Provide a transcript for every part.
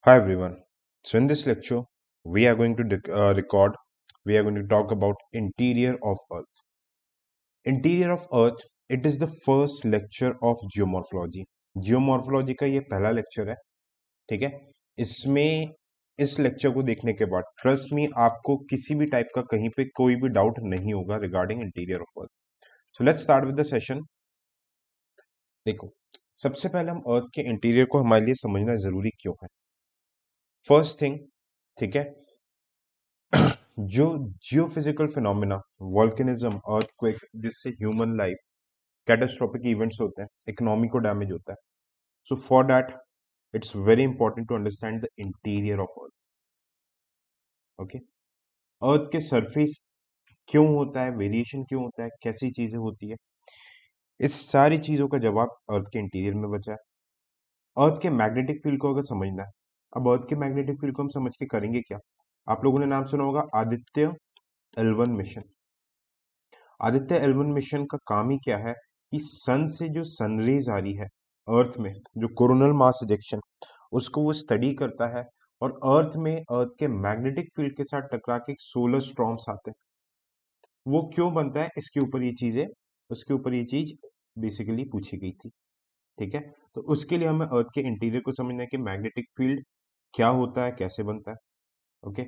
Hi everyone. So in this lecture, we are going to we are going to talk about interior of Earth. Interior of Earth, it is the first lecture of geomorphology. Geomorphology का ये पहला lecture है, ठीक है। इसमें इस lecture को देखने के बाद ट्रस्ट मी आपको किसी भी टाइप का कहीं पे कोई भी डाउट नहीं होगा regarding interior of earth. So let's start with the session. देखो, सबसे पहले हम अर्थ के इंटीरियर को हमारे लिए समझना जरूरी क्यों है। फर्स्ट थिंग, ठीक है, जो जियोफिजिकल फिनोमेना, वॉल्केनिज्म, अर्थक्वेक, जिससे ह्यूमन लाइफ, कैटास्ट्रोफिक इवेंट्स होते हैं, इकोनॉमी को डैमेज होता है। So for that it's very important to understand the interior of earth. Okay, earth के सरफेस क्यों होता है, वेरिएशन क्यों होता है, कैसी चीजें होती है, इस सारी चीजों का जवाब अर्थ के इंटीरियर में बचा है। अर्थ के मैग्नेटिक फील्ड को अगर समझना है, अब अर्थ के मैग्नेटिक फील्ड को हम समझ के करेंगे क्या। आप लोगों ने नाम सुना होगा Aditya L1 mission. Aditya L1 mission का काम ही क्या है कि सन से जो सनरेज आ रही है अर्थ में, जो कोरोनल मास इजेक्शन, उसको वो स्टडी करता है और अर्थ में अर्थ के मैग्नेटिक फील्ड के साथ टकरा के सोलर स्टॉर्म्स आते हैं। वो क्यों बनता है, इसके ऊपर ये चीजें, उसके ऊपर ये चीज बेसिकली पूछी गई थी, ठीक है। तो उसके लिए हमें अर्थ के इंटीरियर को समझना है कि मैग्नेटिक फील्ड क्या होता है, कैसे बनता है। Okay,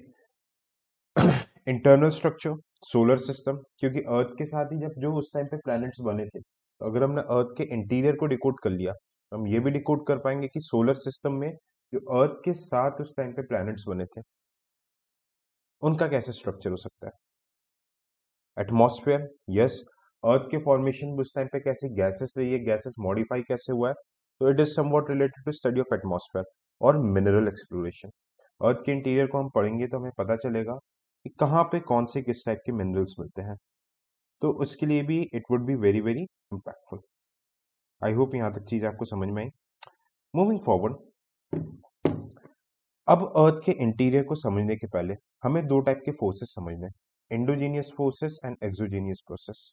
internal structure, solar system, क्योंकि अर्थ के साथ ही जब जो उस टाइम पे प्लैनेट्स बने थे, तो अगर हमने अर्थ के इंटीरियर को डिकोड कर लिया, तो हम ये भी डिकोड कर पाएंगे कि सोलर सिस्टम में जो अर्थ के साथ उस टाइम पे प्लैनेट्स बने थे, उनका कैसे स्ट्रक्चर हो सकता है। एटमॉस्फेयर, यस, अर्थ के फॉर्मेशन में उस टाइम पे कैसे गैसेस रही है, गैसेस मॉडिफाई कैसे हुआ है, तो it is somewhat related to study of atmosphere. और मिनरल एक्सप्लोरेशन, अर्थ के इंटीरियर को हम पढ़ेंगे तो हमें पता चलेगा कि कहाँ पे कौन से किस टाइप के मिनरल्स मिलते हैं, तो उसके लिए भी it would be very very impactful. I hope यहाँ तक चीज आपको समझ में आई। मूविंग फॉरवर्ड, अब अर्थ के इंटीरियर को समझने के पहले हमें दो टाइप के फोर्सेस समझने हैं, endogenous forces and exogenous forces.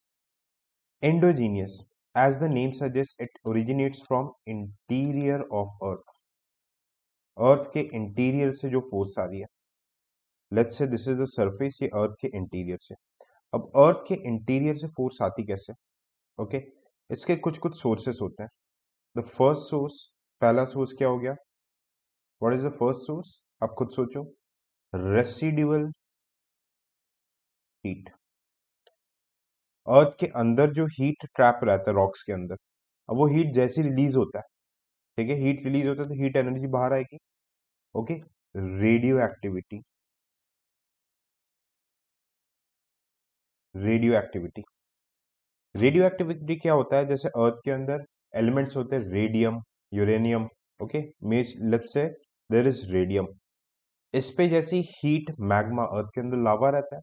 Endogenous, as the name suggest, it originates from interior of earth. Earth के इंटीरियर से जो फोर्स आ रही है, लेट्स से दिस इज द सरफेस, ये अर्थ के इंटीरियर से। अब अर्थ के इंटीरियर से फोर्स आती कैसे, ओके, इसके कुछ कुछ सोर्सेस होते हैं। द फर्स्ट सोर्स, पहला सोर्स क्या हो गया, what is the first source, आप खुद सोचो, रेसिडुअल हीट। अर्थ के अंदर जो हीट ट्रैप रहता है रॉक्स के अंदर, अब वो हीट जैसे रिलीज होता है, ठीक है, हीट रिलीज होता है तो हीट एनर्जी बाहर आएगी। Okay, radio activity, radio activity, radio activity क्या होता है, जैसे अर्थ के अंदर एलिमेंट्स होते हैं, radium, uranium, okay, let's say there is radium, इस पे जैसी हीट, मैग्मा, अर्थ के अंदर लावा रहता है,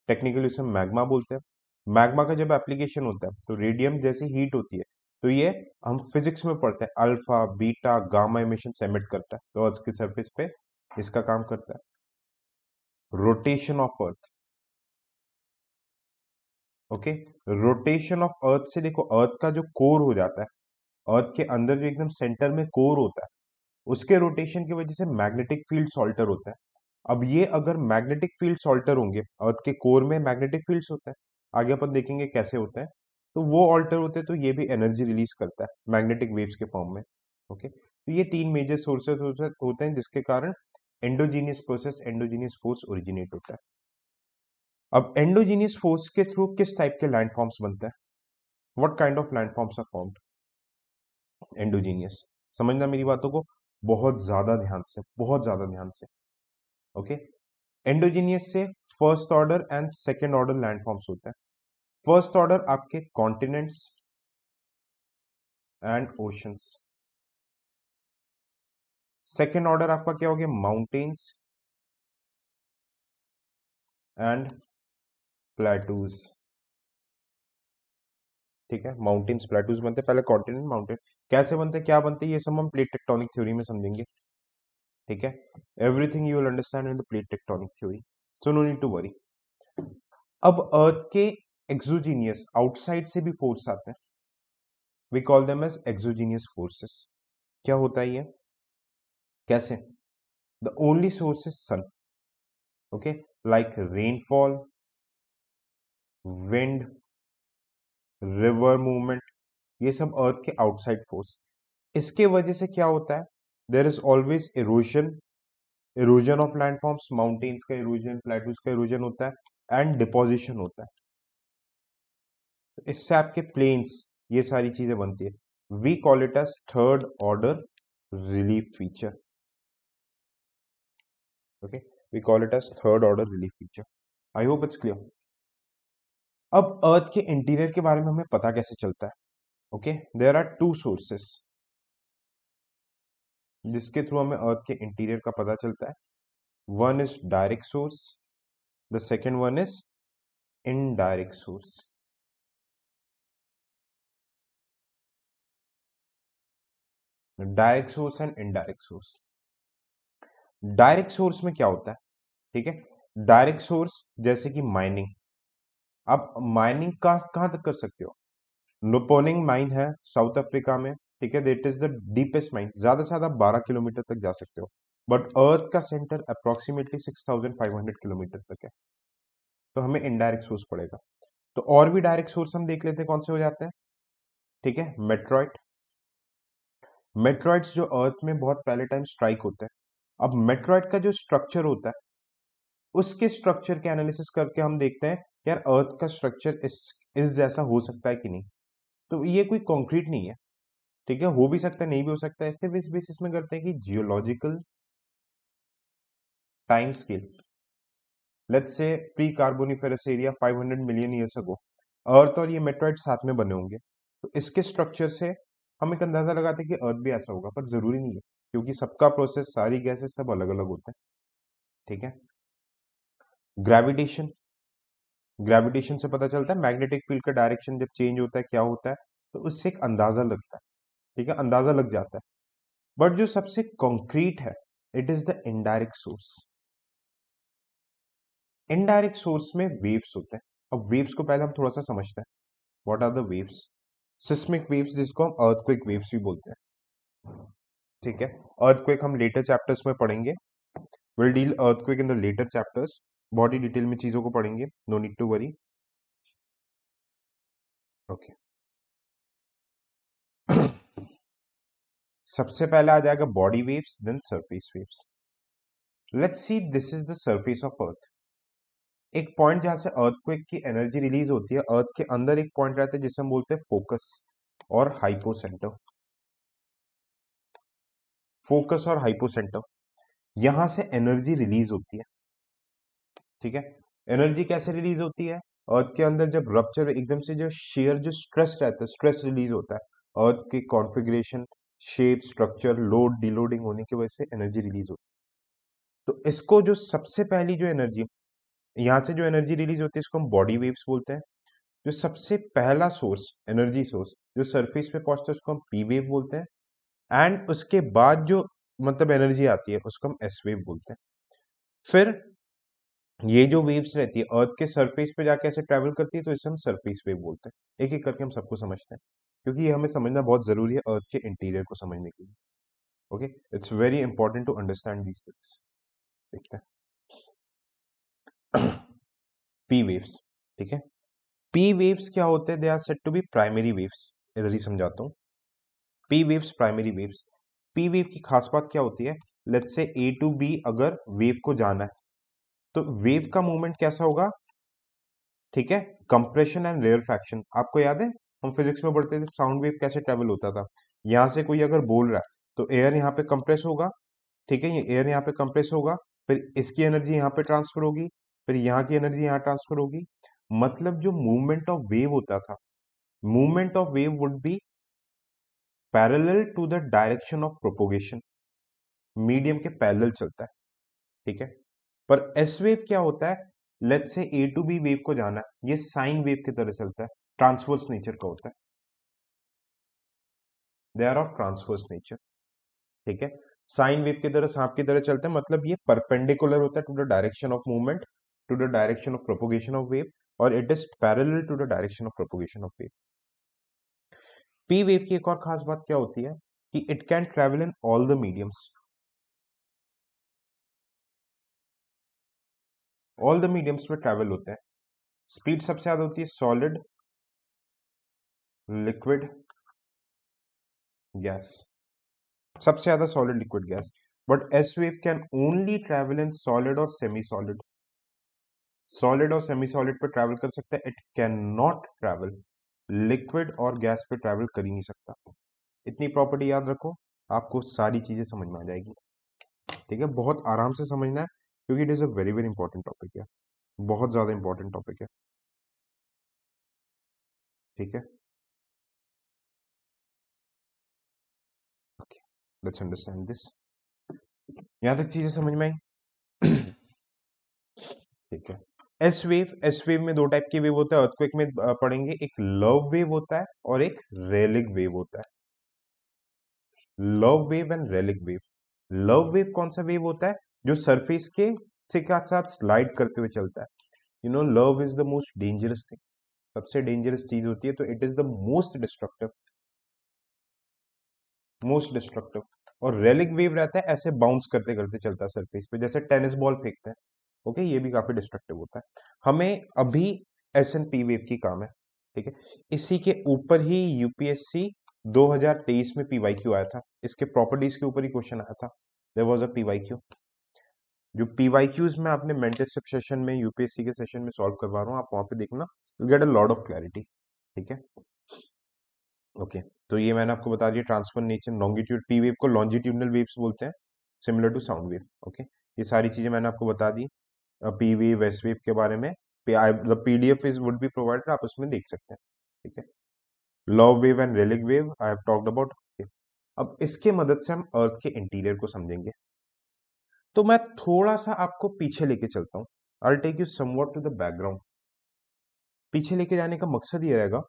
टेक्निकली उसे मैग्मा बोलते हैं। मैग्मा का जब एप्लीकेशन होता है तो रेडियम जैसी हीट होती है, तो ये हम फिजिक्स में पढ़ते हैं, alpha beta gamma emission emit करता है, तो अर्थ की सरफेस पे इसका काम करता है। Rotation of earth, okay, rotation of earth से देखो, अर्थ का जो कोर हो जाता है, अर्थ के अंदर जो एकदम सेंटर में कोर होता है, उसके रोटेशन की वजह से मैग्नेटिक फील्ड ऑल्टर होता है। अब ये अगर मैग्नेटिक फील्ड्स ऑल्टर होंगे, अर्थ के कोर में मैग्नेटिक फील्ड्स होते हैं, आगे अपन देखेंगे कैसे होते हैं, तो वो ऑल्टर होते हैं तो ये भी एनर्जी रिलीज करता है मैग्नेटिक वेव्स के फॉर्म में। ओके, तो ये तीन मेजर सोर्सेज होते हैं जिसके कारण endogenous process, endogenous force originate होता है। अब एंडोजीनियस फोर्स के थ्रू किस टाइप के लैंडफॉर्म्स बनते हैं, what kind of landforms are formed endogenous. समझना मेरी बातों को बहुत ज्यादा ध्यान से, बहुत ज्यादा ध्यान से। ओके, एंडोजीनियस से first order and second order landforms होते हैं। फर्स्ट ऑर्डर आपके continents and oceans, second order आपका क्या हो गया, माउंटेन्स एंड प्लेटूज, ठीक है, माउंटेन्स प्लेटूज बनते हैं, पहले कॉन्टिनेंट माउंटेन, कैसे बनते हैं, क्या बनते हैं, ये सब हम प्लेट टेक्टोनिक थ्योरी में समझेंगे, ठीक है। Everything you will understand in the plate tectonic theory, so no need to worry. अब अर्थ के एक्सोजीनियस, आउटसाइड से भी फोर्स आते हैं, we call them as exogenous forces. क्या होता है ये, कैसे, the only source is sun. Okay, like rainfall, wind, river movement, ये सब अर्थ के आउटसाइड फोर्स. इसके वजह से क्या होता है, there is always erosion, erosion of landforms, mountains का इरोजन, प्लेटूज का इरोजन होता है, एंड डिपोजिशन होता है. तो इससे आपके प्लेन्स, ये सारी चीजें बनती है. We call it as third order relief feature. Okay, we call it as third order relief feature. I hope it's clear. अब अर्थ के इंटीरियर के बारे में हमें पता कैसे चलता है. Okay, there are two sources जिसके थ्रू हमें अर्थ के इंटीरियर का पता चलता है. One is direct source, the second one is indirect source. Direct source and indirect source. Direct source में क्या होता है, ठीक है. डायरेक्ट सोर्स जैसे कि माइनिंग. आप माइनिंग का कहां तक कर सकते हो. नुपोनिंग माइन है साउथ अफ्रीका में, ठीक है. That is the deepest mine, ज्यादा से ज्यादा 12 किलोमीटर तक जा सकते हो. बट अर्थ का सेंटर अप्रोक्सीमेटली 6500 किलोमीटर तक है. तो हमें इनडायरेक्ट सोर्स पड़ेगा. तो और भी डायरेक्ट सोर्स हम देख लेते हैं कौन से हो जाते हैं. ठीक है, मेट्रॉइड. मेट्रॉइड्स जो अर्थ में बहुत पहले टाइम स्ट्राइक होते हैं. अब मेट्रॉइड का जो स्ट्रक्चर होता है, उसके स्ट्रक्चर के एनालिसिस करके हम देखते हैं यार अर्थ का स्ट्रक्चर इस जैसा हो सकता है कि नहीं. तो ये कोई कॉन्क्रीट नहीं है, ठीक है. हो भी सकता है, नहीं भी हो सकता है. सिर्फ इस बेसिस में करते हैं कि geological time scale. Let's say pre carboniferous area 500 million years ago, earth और ये मेट्रॉइड साथ में बने होंगे. तो इसके स्ट्रक्चर से हम एक अंदाजा लगाते हैं कि अर्थ भी ऐसा होगा, पर जरूरी नहीं है, क्योंकि सबका प्रोसेस, सारी गैसेस सब अलग अलग होते हैं. ठीक है. ग्रेविटेशन. ग्रेविटेशन से पता चलता है मैग्नेटिक फील्ड का डायरेक्शन जब चेंज होता है क्या होता है. तो उससे एक अंदाजा लगता है, ठीक है, अंदाजा लग जाता है. बट जो सबसे कॉन्क्रीट है, it is the indirect source. Indirect source में वेव्स होते हैं. अब वेव्स को पहले हम थोड़ा सा समझते हैं. What are the waves. Seismic waves, जिसको हम अर्थक्वेक वेव्स भी बोलते हैं. ठीक है, अर्थक्वेक हम लेटर चैप्टर्स में पढ़ेंगे. Will deal earthquake in the later chapters. बहुत ही डिटेल में चीजों को पढ़ेंगे, no need to worry. Okay. सबसे पहले आ जाएगा body waves, then surface waves. Let's see, this is the surface of earth. एक पॉइंट जहां से अर्थक्वेक की एनर्जी रिलीज होती है, अर्थ के अंदर एक पॉइंट रहता है जिसे हम बोलते हैं फोकस और हाइपोसेंटर. फोकस और हाइपोसेंटर, यहां से एनर्जी रिलीज होती है. ठीक है. एनर्जी कैसे रिलीज होती है, अर्थ के अंदर जब रप्चर, एकदम से जो शेयर, जो स्ट्रेस रहता है, स्ट्रेस रिलीज होता है. अर्थ की कॉन्फ़िगरेशन, शेप, स्ट्रक्चर, लोड डिलोडिंग होने की वजह से एनर्जी रिलीज होती है. तो इसको जो सबसे पहली जो एनर्जी, यहाँ से जो एनर्जी रिलीज होती है, इसको हम बॉडी वेव्स बोलते हैं. जो सबसे पहला सोर्स, एनर्जी सोर्स जो सरफेस पे पहुंचता है, उसको हम पी वेव बोलते हैं. एंड उसके बाद जो मतलब एनर्जी आती है, उसको हम एस वेव बोलते हैं. फिर ये जो वेव्स रहती है अर्थ के सरफेस पे जाके ऐसे ट्रैवल करती है, तो इसे हम सरफेस वेव बोलते हैं. एक एक करके हम सबको समझते हैं, क्योंकि ये हमें समझना बहुत जरूरी है अर्थ के इंटीरियर को समझने के लिए. Okay, it's very important to understand these things. देखते हैं. P waves. ठीक है. पी वेव्स क्या होते हैं, they are said to be primary waves. इधर ही समझाता हूँ. P waves, primary waves. P wave की खास बात क्या होती है, let's say A to B अगर वेव को जाना है, तो वेव का मूवमेंट कैसा होगा. ठीक है, कंप्रेशन एंड रेयरफैक्शन. आपको याद है हम फिजिक्स में पढ़ते थे साउंड वेव कैसे ट्रेवल होता था. यहां से कोई अगर बोल रहा है, तो एयर यहाँ पे कंप्रेस होगा. ठीक है, ये एयर यहाँ पे कंप्रेस होगा, फिर इसकी एनर्जी यहाँ पे ट्रांसफर होगी, फिर यहाँ की एनर्जी यहाँ ट्रांसफर होगी. मतलब जो मूवमेंट ऑफ वेव होता था, movement of wave would be parallel to the direction of propagation. Medium के पैरेलल चलता है. ठीक है. पर एस वेव क्या होता है, let's say A to B wave को जाना है, ये साइन वेव की तरह चलता है, ट्रांसवर्स नेचर का होता है. They are of transverse nature. ठीक है. साइन वेव की तरह, सांप की तरह चलते हैं, मतलब ये परपेंडिकुलर होता है to the direction of movement, to the direction of propagation of wave, और it is parallel to the direction of propagation of wave. P wave की एक और खास बात क्या होती है कि it can travel in all the mediums. All the mediums में ट्रैवल होते हैं। स्पीड सबसे ज्यादा होती है सॉलिड, लिक्विड, गैस। सबसे ज्यादा solid, liquid, gas. But S wave can only travel in solid और सेमी सॉलिड। सॉलिड और सेमी सॉलिड पे ट्रैवल कर सकता है, it can not travel liquid और गैस पे ट्रैवल कर ही नहीं सकता। इतनी प्रॉपर्टी याद रखो, आपको सारी चीजें समझ में आ जाएगी। ठीक है, बहुत आराम से समझना है क्योंकि it is a very very important topic है, बहुत ज्यादा इंपॉर्टेंट टॉपिक है। ठीक है, ओके, लेट्स अंडरस्टैंड दिस। यहां तक चीजें समझ में आई? ठीक है। एस वेव में दो टाइप की वेव होता है, अर्थक्वेक में पढ़ेंगे। एक लव वेव होता है और एक रेलिक वेव होता है। Love wave and relic wave. Love wave कौन सा वेव होता है? जो सरफेस के से साथ साथ स्लाइड करते हुए चलता है। You know, love is the most dangerous thing, सबसे डेंजरस चीज होती है, तो it is the most destructive, most destructive. और रेलिक वेव रहता है ऐसे बाउंस करते करते चलता है सरफेस पे, जैसे टेनिस बॉल फेंकते हैं। ओके, ये भी काफी डिस्ट्रक्टिव होता है। हमें अभी एस एन पी वेव की काम है। ठीक है, इसी के ऊपर ही यूपीएससी 2023 में पीवाईक्यू आया था, इसके प्रॉपर्टीज के ऊपर ही क्वेश्चन आया था। There was a PYQ. जो पीवाईक्यूज में आपने मेंटरशिप सेशन में, यूपीएससी के सेशन में सॉल्व करवा रहा हूँ, आप वहां पे देखना, you get a lot of clarity. ठीक है, ओके। तो ये मैंने आपको बता दिया, ट्रांसफॉर्मेशन लॉन्गिट्यूड, पी वेव को लॉन्जिट्यूडनल वेव्स बोलते हैं, similar to sound wave. Okay, ये सारी चीजें मैंने आपको बता दी पी वेव एस वेव के बारे में। The PDF is would be provided, आप उसमें देख सकते हैं। ठीक है, love wave and relic wave I have talked about. अब इसके मदद से हम अर्थ के इंटीरियर को समझेंगे। तो मैं थोड़ा सा आपको पीछे लेके चलता हूँ। I take you somewhat to the background. पीछे लेके जाने का मकसद ये रहेगा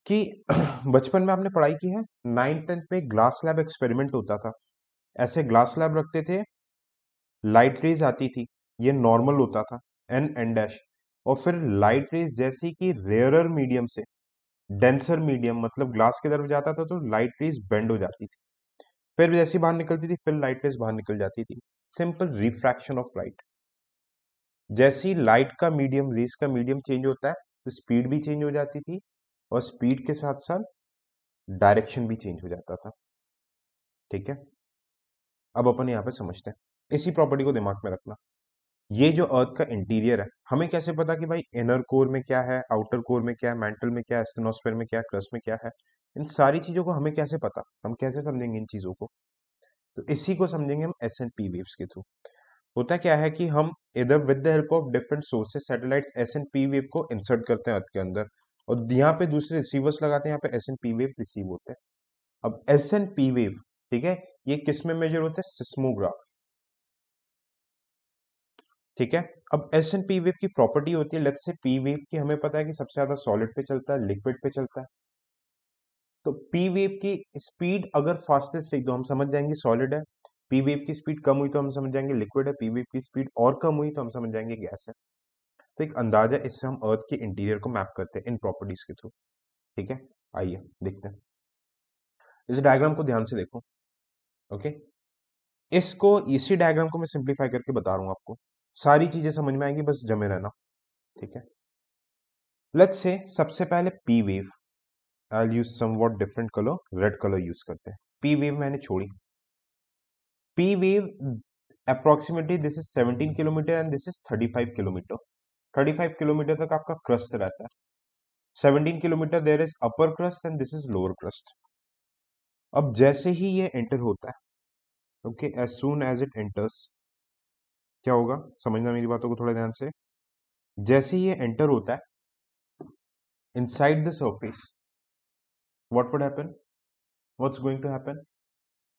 कि बचपन में आपने पढ़ाई की है, 9th 10th में ग्लास लैब एक्सपेरिमेंट होता था। ऐसे ग्लास लैब रखते थे, लाइट रेज आती थी, ये नॉर्मल होता था, एन डैश, और फिर लाइट रेज जैसी कि रेयरर मीडियम से डेंसर मीडियम, मतलब ग्लास की तरफ जाता था, तो लाइट रेज बेंड हो जाती थी, फिर जैसी बाहर निकलती थी, फिर लाइट रेज बाहर निकल जाती थी। Simple refraction of light. जैसी लाइट का मीडियम, रेस का मीडियम चेंज होता है, तो स्पीड भी चेंज हो जाती थी, और स्पीड के साथ साथ डायरेक्शन भी चेंज हो जाता था। ठीक है, अब अपन यहाँ पे समझते हैं, इसी प्रॉपर्टी को दिमाग में रखना। ये जो अर्थ का इंटीरियर है, हमें कैसे पता कि भाई इनर कोर में क्या है, आउटर कोर में क्या है, मैंटल में क्या है, एस्टेनोस्फेयर में क्या है, क्रस्ट में क्या है, इन सारी चीजों को हमें कैसे पता, हम कैसे समझेंगे इन चीजों को? तो इसी को समझेंगे हम एस एंड पी वेव्स के थ्रू। होता क्या है कि हम इधर with the help of different sources, satellites, S and P wave को इंसर्ट करते हैं अर्थ के अंदर, और यहाँ पे दूसरे रिसीवर्स लगाते हैं, यहाँ पे S and P wave receive होते हैं। अब एस एंड पी वेव, ठीक है, ये किस में मेजर होते हैं? सिस्मोग्राफ। ठीक है, अब एस एंड पी वेव की प्रॉपर्टी होती है, लेट्स से पी वेव की हमें पता है कि सबसे ज्यादा सॉलिड पे चलता है, लिक्विड पे चलता है। तो पी वेव की स्पीड अगर फास्टेस्ट रही तो हम समझ जाएंगे सॉलिड है, पी वेव की स्पीड कम हुई तो हम समझ जाएंगे लिक्विड है, पी वेव की स्पीड और कम हुई तो हम समझ जाएंगे गैस है। तो एक अंदाजा, इससे हम अर्थ के इंटीरियर को मैप करते हैं इन प्रॉपर्टीज के थ्रू। ठीक है, आइए देखते हैं, इस डायग्राम को ध्यान से देखो। ओके, इसको, इसी डायग्राम को मैं सिंप्लीफाई करके बता रहा हूं आपको, सारी चीजें समझ में आएंगी, बस जमे रहना। ठीक है, लेट्स से सबसे पहले P wave, I use somewhat different colour, red colour use करते हैं। पी वेव मैंने छोड़ी। P wave approximately this is 17 kilometre and this is 35 kilometre. 35 kilometre तक आपका क्रस्ट रहता है, 17 kilometre there is upper crust and this is lower crust. अब जैसे ही ये एंटर होता है, okay, as soon as it enters, क्या होगा, समझना मेरी बातों को थोड़ा ध्यान से। जैसे ही ये एंटर होता है inside the surface, what would happen, what's going to happen?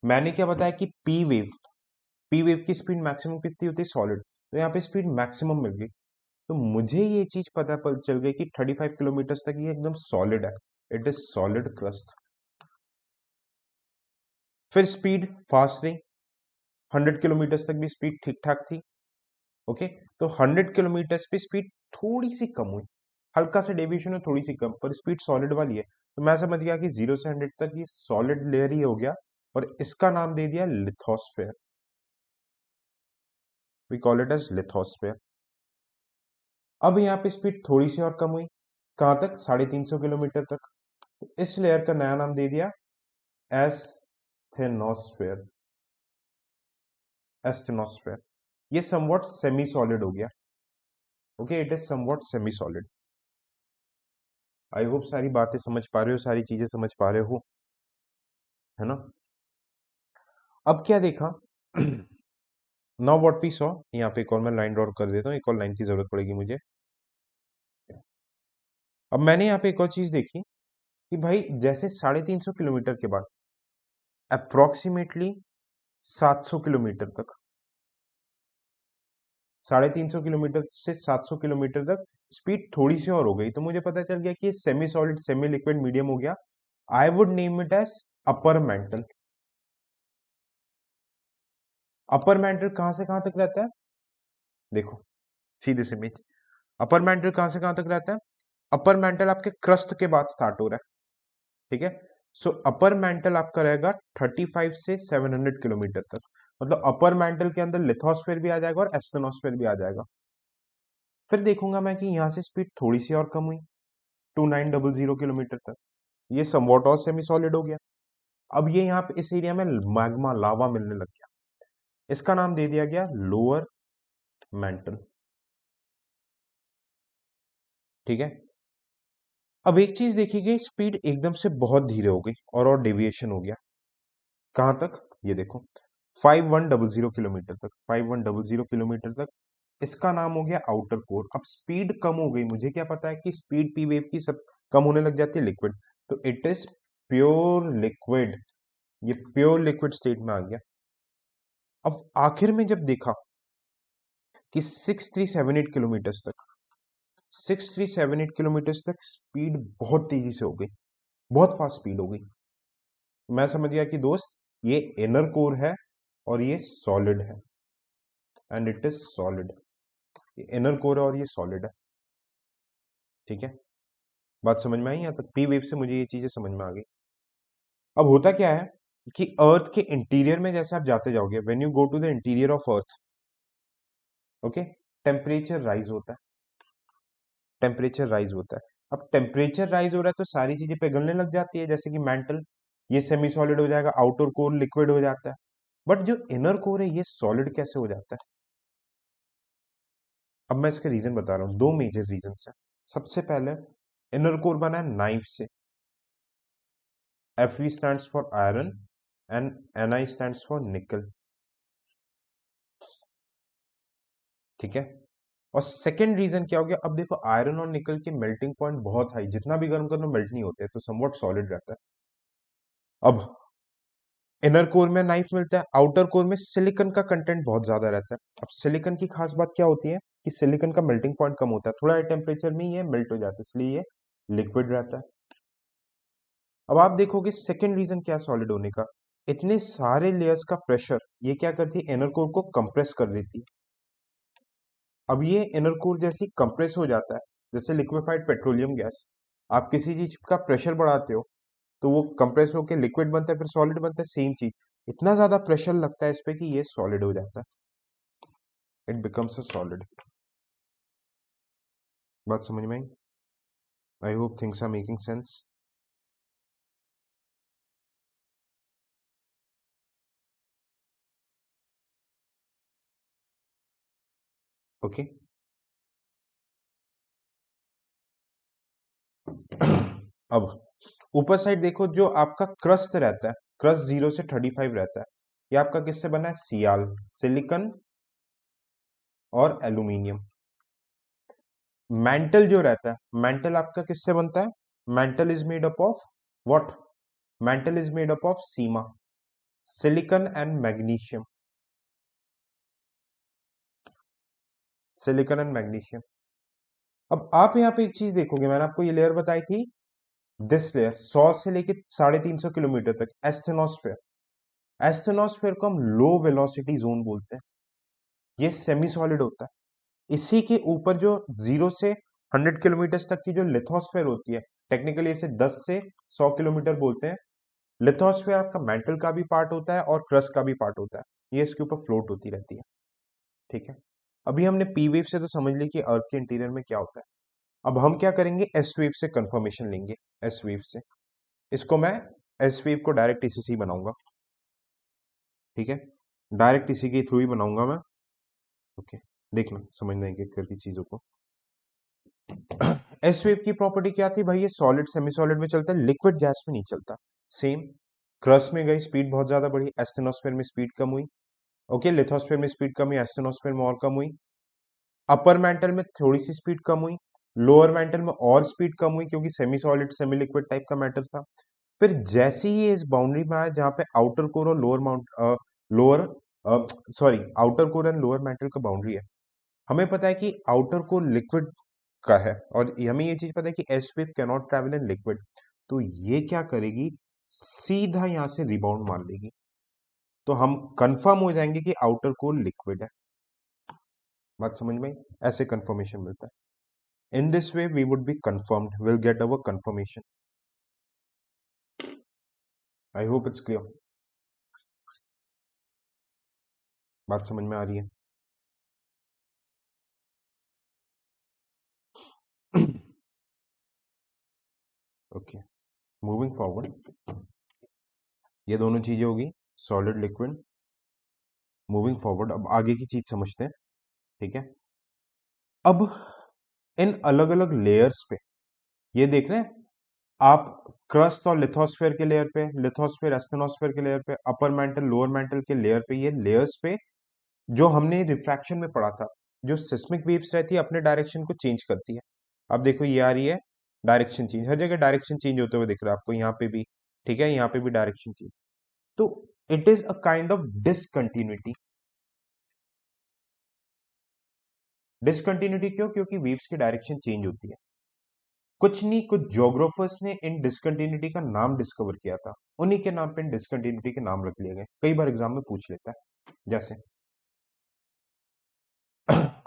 मैंने क्या बताया कि पी वेव की स्पीड मैक्सिमम कितनी होती है? सॉलिड, तो यहाँ पे स्पीड मैक्सिमम मिल गई। तो मुझे ये चीज पता चल गई कि 35 किलोमीटर तक ये एकदम सॉलिड है, इट इज सॉलिड क्रस्ट। फिर स्पीड फास्ट रही, 100 किलोमीटर तक भी स्पीड ठीक ठाक थी। ओके, तो 100 किलोमीटर पे स्पीड थोड़ी सी कम हुई, हल्का सा डेविएशन है, थोड़ी सी कम, पर स्पीड सॉलिड वाली है। तो मैं समझ गया कि 0 से 100 तक ये सॉलिड लेयर ही हो गया, और इसका नाम दे दिया lithosphere. We call it as lithosphere. अब यहाँ पे स्पीड थोड़ी सी और कम हुई, कहाँ तक, 350 किलोमीटर तक। तो इस लेयर का नया नाम दे दिया एस्थेनोस्फेयर। एस्थेनोस्फेयर ये समवॉट सेमी सॉलिड हो गया। Okay, it is somewhat semi solid. I hope सारी बातें समझ पा रहे हो, सारी चीजें समझ पा रहे हो, है ना। अब क्या देखा नाउ व्हाट वी सॉ, यहाँ पे एक और मैं लाइन ड्रॉ कर देता हूँ, एक और लाइन की जरूरत पड़ेगी मुझे। अब मैंने यहाँ पे एक और चीज देखी कि भाई जैसे 350 किलोमीटर के बाद अप्रोक्सीमेटली 700 किलोमीटर तक, 350 किलोमीटर से 700 किलोमीटर तक स्पीड थोड़ी सी और हो गई, तो मुझे पता चल गया कि ये semi solid semi liquid medium हो गया। I would name it as upper mantle. Upper mantle कहां से कहां तक रहता है, देखो सीधे से इमेज। अपर मेंटल कहां से कहां तक रहता है, अपर मेंटल आपके क्रस्ट के बाद स्टार्ट हो रहा है, ठीक है। सो अपर मेंटल आपका रहेगा 35 से 700 किलोमीटर तक। मतलब अपर मेंटल के अंदर लिथोस्फेयर भी आ जाएगा और एस्टेनोस्फेयर भी आ जाएगा। फिर देखूंगा मैं कि यहाँ से स्पीड थोड़ी सी और कम हुई, 2900 किलोमीटर तक। ये समवॉट और सेमी सॉलिड हो गया। अब ये यहाँ पे इस एरिया में मैग्मा लावा मिलने लग गया, इसका नाम दे दिया गया लोअर मेंटल, ठीक है। अब एक चीज देखी गई, स्पीड एकदम से बहुत धीरे हो गई और डेविएशन हो गया, कहां तक, ये देखो 5100 किलोमीटर तक, 5100 किलोमीटर तक। इसका नाम हो गया आउटर कोर। अब स्पीड कम हो गई, मुझे क्या पता है कि स्पीड पी वेव की सब कम होने लग जाती है लिक्विड, तो इट इज प्योर लिक्विड। ये प्योर लिक्विड स्टेट में आ गया। अब आखिर में जब देखा कि 6378 किलोमीटर तक, 6378 किलोमीटर तक स्पीड बहुत तेजी से हो गई, बहुत फास्ट स्पीड हो गई। मैं समझ गया कि दोस्त ये इनर कोर है और ये सॉलिड है, एंड इट इज सॉलिड। ये इनर कोर है और ये सॉलिड है, ठीक है। बात समझ में आई, यहाँ तक पी वेव से मुझे ये चीजें समझ में आ गई। अब होता क्या है कि अर्थ के इंटीरियर में जैसे आप जाते जाओगे, when you go to the interior of earth, okay, temperature rise होता है, टेम्परेचर राइज होता है। अब टेम्परेचर राइज हो रहा है तो सारी चीजें पिघलने लग जाती है, जैसे कि मेंटल, ये सेमी सॉलिड हो जाएगा, आउटर कोर लिक्विड हो जाता है। बट जो इनर कोर है ये सॉलिड कैसे हो जाता है। अब मैं इसके रीजन बता रहा हूँ, दो मेजर रीजन है। सबसे पहले, इनर कोर बना है नाइफ से, Fe stands for iron and Ni stands for nickel, ठीक है। और सेकेंड रीजन क्या हो गया, अब देखो आयरन और निकल के मेल्टिंग पॉइंट बहुत हाई, जितना भी गर्म कर लो मेल्ट नहीं होते, तो समवॉट सॉलिड रहता है। अब इनर कोर में नाइफ मिलता है, आउटर कोर में सिलिकॉन का कंटेंट बहुत ज्यादा रहता है। अब सिलिकॉन की खास बात क्या होती है कि सिलिकॉन का मेल्टिंग पॉइंट कम होता है, थोड़ा टेम्परेचर में ये मेल्ट हो जाता है, इसलिए ये लिक्विड रहता है। अब आप देखोगे सेकेंड रीजन क्या सॉलिड होने का, इतने सारे लेयर्स का प्रेशर ये क्या करती है, इनर कोर को कंप्रेस कर देती है। अब ये इनर कोर जैसे कंप्रेस हो जाता है, जैसे लिक्विफाइड पेट्रोलियम गैस, आप किसी चीज का प्रेशर बढ़ाते हो तो वो कंप्रेस होकर लिक्विड बनता है, फिर सॉलिड बनता है, सेम चीज। इतना ज्यादा प्रेशर लगता है इस पे कि ये सॉलिड हो जाता है, इट बिकम्स अ सॉलिड। बात समझ में आई, I hope things are making sense. Okay अब ऊपर साइड देखो, जो आपका क्रस्ट रहता है, क्रस्ट 0 से 35 रहता है, ये आपका किससे बना है, सियाल, सिलिकॉन और एल्यूमिनियम। मेंटल जो रहता है, मेंटल आपका किससे बनता है, mental is made up of what, mental is made up of Seema, silicon and magnesium, silicon and magnesium. अब आप यहाँ पे एक चीज देखोगे, मैंने आपको ये लेयर बताई थी, दिस लेयर 100 से लेके 350 किलोमीटर तक, एस्थेनोस्फेयर। एस्थेनोस्फेयर को हम लो वेलोसिटी जोन बोलते हैं, ये सेमी सॉलिड होता है। इसी के ऊपर जो 0 से 100 किलोमीटर तक की जो लिथोस्फेयर होती है, टेक्निकली इसे 10 से 100 किलोमीटर बोलते हैं। लिथोस्फेयर आपका मेंटल का भी पार्ट होता है और क्रस्ट का भी पार्ट होता है, ये इसके ऊपर फ्लोट होती रहती है। ठीक है, अभी हमने पी वेव से तो समझ ली कि अर्थ के इंटीरियर में क्या होता है। अब हम क्या करेंगे, एस वेव से कंफर्मेशन लेंगे। एस वेव से इसको मैं एस वेव को डायरेक्ट इसी से ही बनाऊंगा। ठीक है, डायरेक्ट इसी के थ्रू ही बनाऊंगा मैं। ओके, देखना समझना एक एक करके चीजों को। एस वेव की प्रॉपर्टी क्या थी भाई, ये सॉलिड सेमी सॉलिड में चलता है, लिक्विड गैस में नहीं चलता। सेम, क्रस्ट में गई स्पीड बहुत ज्यादा बढ़ी, एस्टेनोस्फेयर में स्पीड कम हुई। ओके, लिथोस्फेयर में स्पीड कम हुई, एस्टेनोस्फेयर में और कम हुई। अपर मेंटल में थोड़ी सी स्पीड कम हुई, लोअर मेंटल में और स्पीड कम हुई, क्योंकि semi solid semi liquid type का मैटर था। फिर जैसे ही ये इस बाउंड्री में आया जहां पे आउटर कोर और lower sorry outer core and lower mental का बाउंड्री है, हमें पता है कि आउटर कोर लिक्विड का है, और हमें ये चीज पता है कि S wave can not travel in liquid. तो ये क्या करेगी, सीधा यहां से रिबाउंड मार लेगी। तो हम कंफर्म हो जाएंगे कि आउटर कोर लिक्विड है। बात समझ में आई? ऐसे कंफर्मेशन मिलता है। In this way we would be confirmed, will get our confirmation. I hope it's clear. बात समझ में आ रही है? ओके, मूविंग फॉरवर्ड, ये दोनों चीजें होगी, सॉलिड लिक्विड। मूविंग फॉरवर्ड, अब आगे की चीज समझते हैं। ठीक है, अब इन अलग अलग लेयर्स पे ये देख रहे हैं आप, क्रस्ट और लिथोस्फेयर के लेयर पे, लिथोस्फेयर एस्टेनोस्फेयर के लेयर पे, अपर मेंटल लोअर मेंटल के लेयर पे, ये लेयर्स पे जो हमने रिफ्रैक्शन में पढ़ा था, जो सिस्मिक वेव्स रहती है अपने डायरेक्शन को चेंज करती है। अब देखो ये आ रही है, डायरेक्शन चेंज, हर जगह डायरेक्शन चेंज होते हुए दिख रहा है आपको, यहाँ पे भी। ठीक है, यहाँ पे भी डायरेक्शन चेंज। तो it is a kind of discontinuity. Discontinuity क्यों? क्योंकि वेव्स की डायरेक्शन चेंज होती है। कुछ नहीं, कुछ जोग्राफर्स ने इन डिसकंटिन्यूटी का नाम डिस्कवर किया था, उन्हीं के नाम पे इन डिसकंटिन्यूटी के नाम रख लिए गए। कई बार एग्जाम में पूछ लेता है। जैसे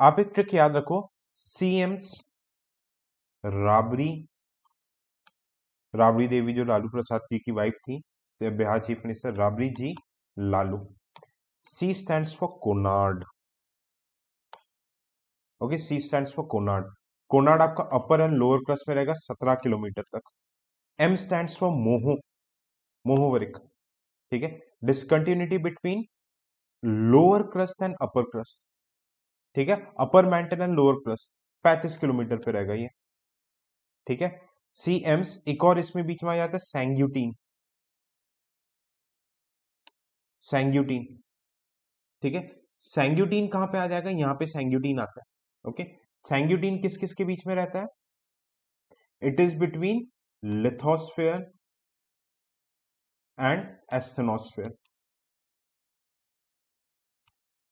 आप एक ट्रिक याद रखो, सीएम्स राबड़ी, राबड़ी देवी जो लालू प्रसाद जी की वाइफ थी, Bihar chief minister Rabri ji Lalu. C stands for Conrad. Okay, C stands for Conrad. Conrad आपका अपर एंड लोअर क्रस्ट में रहेगा 17 किलोमीटर तक। M stands for Moho, Mohorovicic. ठीक है, discontinuity between lower crust and upper crust. ठीक है, upper mantle and lower crust 35 kilometre पे रहेगा ये। ठीक है, सी एम्स, एक और इसमें बीच में आ जाता है सैंग्यूटीन। सैंग्यूटीन, ठीक है, सैंग्यूटीन कहां पे आ जाएगा, यहां पे सैंग्यूटीन आता है। ओके, सैंग्यूटीन किस किस के बीच में रहता है? It is between lithosphere and asthenosphere.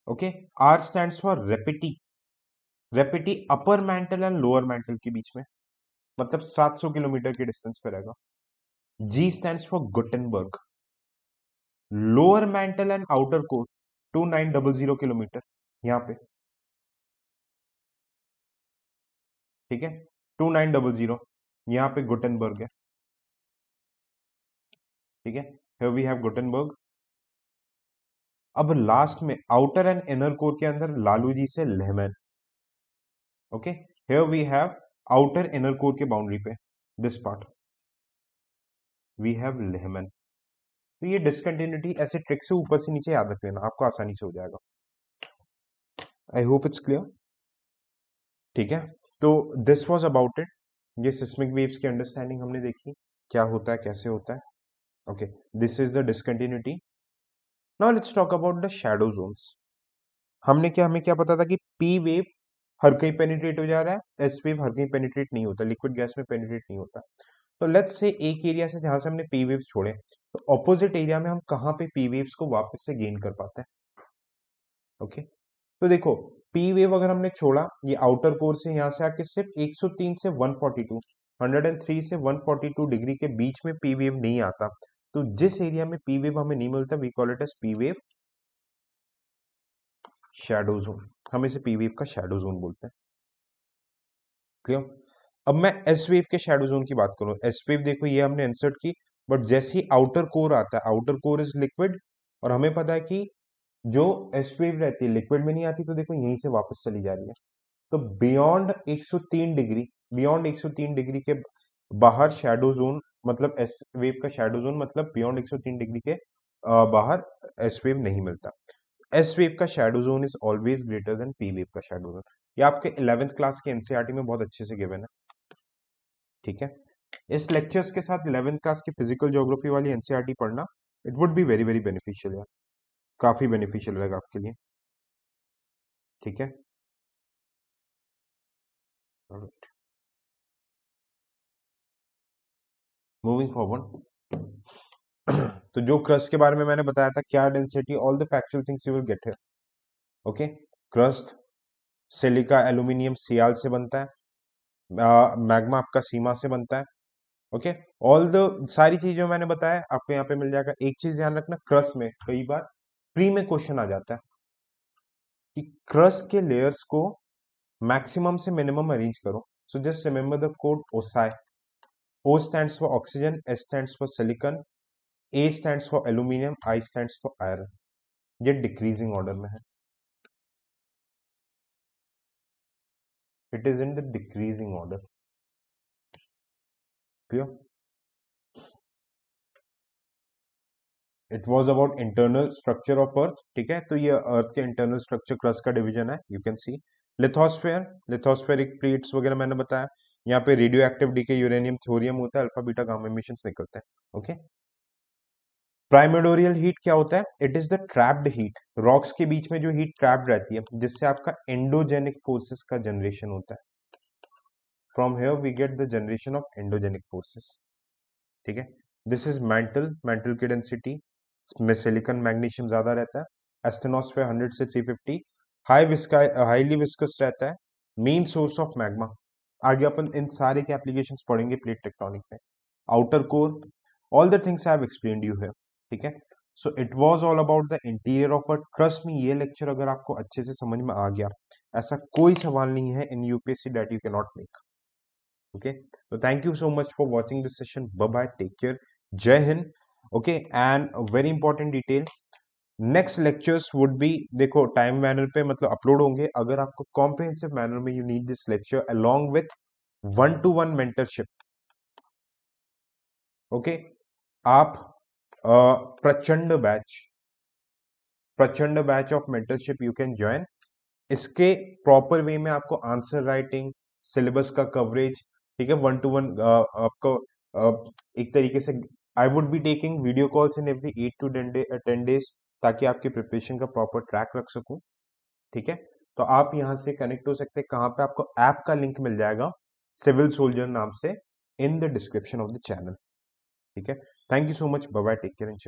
Okay, R stands for Repetti. Repetti upper mantle and lower mantle के बीच में, मतलब 700 किलोमीटर के डिस्टेंस पे रहेगा। G stands for Gutenberg. Lower mantle and outer core 2900 kilometre यहां पे। ठीक है, 2900 यहां पे गुटेनबर्ग है। ठीक है, here we have गुटेनबर्ग। अब लास्ट में आउटर एंड इनर कोर के अंदर लालू जी से Lehmann. Okay, here we have outer inner core के बाउंड्री पे this part we have Lehmann. तो ये डिसकंटिन्यूटी ऐसे ट्रिक से ऊपर से नीचे याद रख लेना, आपको आसानी से हो जाएगा। I hope it's clear. ठीक है, तो दिस वाज अबाउट इट। ये सिस्मिक वेव्स की अंडरस्टैंडिंग हमने देखी, क्या होता है कैसे होता है। Okay, this is the discontinuity. Now let's talk about the shadow zones. हमें क्या पता था कि पी वेव हर कहीं पेनिट्रेट हो जा रहा है, एस वेव हर कहीं पेनिट्रेट नहीं होता, लिक्विड गैस में पेनिट्रेट नहीं होता। तो लेट्स से एक एरिया से जहां से हमने पी वेव्स छोड़े, तो ऑपोजिट एरिया में हम कहां पे पी वेव्स को वापस से गेन कर पाते हैं? ओके, तो देखो, पी वेव अगर हमने छोड़ा, ये आउटर कोर से यहां से आके सिर्फ 103 से 142, 103 से 142 डिग्री के बीच में पी वेव नहीं आता। तो जिस एरिया में पी वेव हमें नहीं मिलता, we call it as P wave shadow zone. हम इसे पी वेव का शैडो जोन बोलते हैं। क्लियर? अब मैं एस वेव के शैडो जोन की बात करूं, एस वेव देखो ये हमने इंसर्ट की, बट जैसे ही आउटर कोर आता है, आउटर कोर इज लिक्विड, और हमें पता है कि जो एस वेव रहती है लिक्विड में नहीं आती, तो देखो यहीं से वापस चली जा रही है। तो बियॉन्ड 103 डिग्री, बियॉन्ड 103 डिग्री के बाहर शैडो जोन, मतलब एस वेव का शैडो जोन, मतलब बियॉन्ड 103 डिग्री के बाहर एस वेव नहीं मिलता। एस वेव का shadow zone is always greater than P wave का शैडो जोन। ये आपके 11th क्लास के एनसीईआरटी में बहुत अच्छे से गिवन है। ठीक है, इस लेक्चर्स के साथ 11th क्लास की फिजिकल ज्योग्राफी वाली एनसीईआरटी पढ़ना, it would be very very beneficial है, काफी बेनिफिशियल रहेगा आपके लिए। ठीक है, मूविंग फॉरवर्ड। तो जो क्रस्ट के बारे में मैंने बताया था, क्या density, all the factual things you will get here. Okay, crust silica aluminium sial से बनता है, मैग्मा आपका सीमा से बनता है। ओके, ऑल द सारी चीजें मैंने बताया आपको यहाँ पे मिल जाएगा। एक चीज ध्यान रखना, क्रस्ट में कई बार प्री में क्वेश्चन आ जाता है कि क्रस्ट के लेयर्स को मैक्सिमम से मिनिमम अरेंज करो। So just remember the code OSI. O stands for oxygen, S stands for silicon, A stands for aluminum, I stands for iron. ये डिक्रीजिंग ऑर्डर में है, it is in the decreasing order. Clear? It was about internal structure of earth. ठीक है, तो ये earth के internal structure crust का division है, you can see. Lithosphere, lithospheric plates वगैरह मैंने बताया। यहाँ पे radioactive decay, uranium thorium होता है, अल्फा बीटा गामा एमिशंस निकलते हैं। ओके, प्राइमोडोरियल हीट क्या होता है? It is the trapped heat, rocks के बीच में जो हीट ट्रैप्ड रहती है, जिससे आपका एंडोजेनिक फोर्सेस का जनरेशन होता है। From here we get the generation of endogenic forces. ठीक है, दिस इज मेंटल, मेंटल की डेंसिटी में सिलिकॉन मैग्नीशियम ज्यादा रहता है। एस्टेनोस्फेयर 100 से 350, हाईली विस्कस रहता है, मेन सोर्स ऑफ मैग्मा। आगे अपन इन सारे के एप्लीकेशंस पढ़ेंगे प्लेट टेक्टोनिक में। Outer core, all the things I have explained you here. ठीक है, so it was all about the interior of earth. Trust me, ये लेक्चर अगर आपको अच्छे से समझ में आ गया, ऐसा कोई सवाल नहीं है इन UPSC that you can not make. okay, so thank you so much for watching this session. Bye bye, take care, jai hind. Okay, and a very important detail, next lectures would be, देखो time manner पे मतलब upload होंगे। अगर आपको comprehensive manner में, you need this lecture along with 1-to-1 mentorship. Okay, आप प्रचंड batch, प्रचंड batch of mentorship you can join. इसके प्रॉपर वे में आपको आंसर राइटिंग, सिलेबस का कवरेज, ठीक है, 1-to-1 आपको एक तरीके से I would be taking video calls in every 8 to 10 days, ताकि आपकी प्रिपरेशन का प्रॉपर ट्रैक रख सकूं। ठीक है, तो आप यहां से कनेक्ट हो सकते हैं। कहां पे? आपको ऐप का लिंक मिल जाएगा सिविल सोल्जर नाम से in the description of the channel. ठीक है, thank you so much, bye bye, take care and